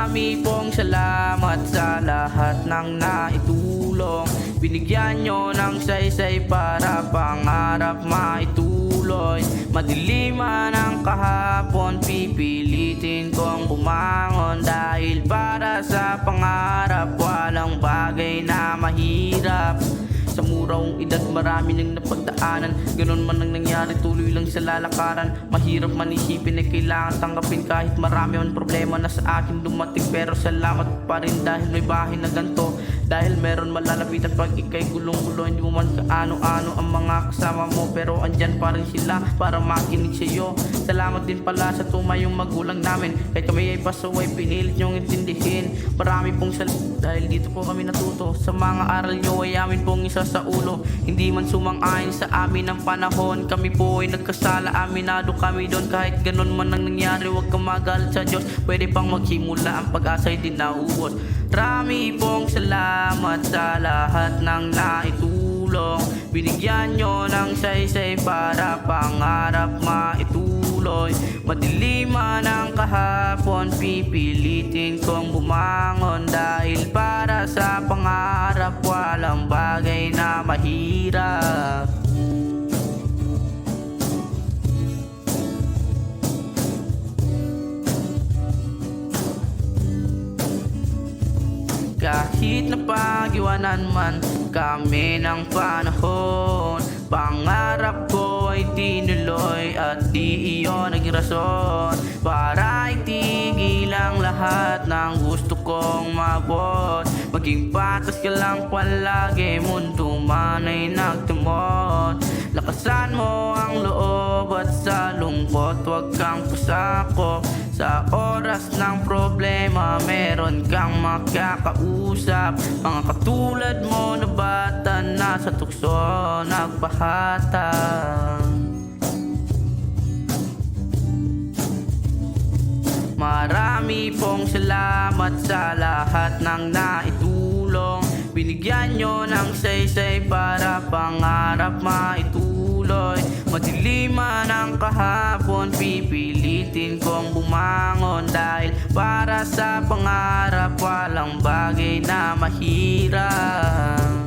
Marami pong salamat sa lahat ng naitulong. Binigyan nyo ng saysay para pangarap maituloy. Madilim man ang kahapon, pipilitin kong bumangon. Dahil para sa pangarap, walang bagay na mahirap. Sa murang edad marami nang napagdaanan, ganon man ang nangyari, tuloy lang sa lalakaran. Mahirap man isipin na kailangan tanggapin kahit marami man problema na sa akin dumating. Pero salamat pa rin dahil may bahay na ganto. Dahil meron malalapitan pag ikay gulong-gulo. Hindi mo man kaano-ano ang mga kasama mo, pero andyan pa rin sila para makinig sa'yo. Salamat din pala sa tumayong magulang namin. Kahit kami ay pasaway, pinilit nyong intindihin. Marami pong salamat dahil dito po kami natuto. Sa mga aral nyo ay amin pong isa sa ulo. Hindi man sumang-ayon sa amin ang panahon, kami po ay nagkasala, aminado kami doon. Kahit ganon man ang nangyari, huwag kang magalit sa Diyos. Pwede pang magsimula, ang pag-asa'y din nauubos. Marami pong salamat sa lahat ng naitulong. Binigyan nyo ng saysay para pangarap maituloy. Madilim man ang kahapon, pipilitin kong bumangon. Dahil para sa pangarap, walang bagay na mahirap. Kahit napag-iwanan man kami ng panahon, pangarap ko ay tinuloy at di iyon naging rason para itigil ang lahat ng gusto kong mabot. Maging patas ka lang palagi, mundo man ay nagtumot. Lakasan mo ang loob at sa lungkot huwag kang pasako. Sa oras ng problema meron kang makakausap. Mga katulad mo na bata na sa tukso nagpahatag. Marami pong salamat sa lahat ng naitulong. Binigyan nyo ng saysay para pangarap maituloy. Madilim man ang kahapon, pipilitin kong bumangon. Dahil para sa pangarap, walang bagay na mahirap.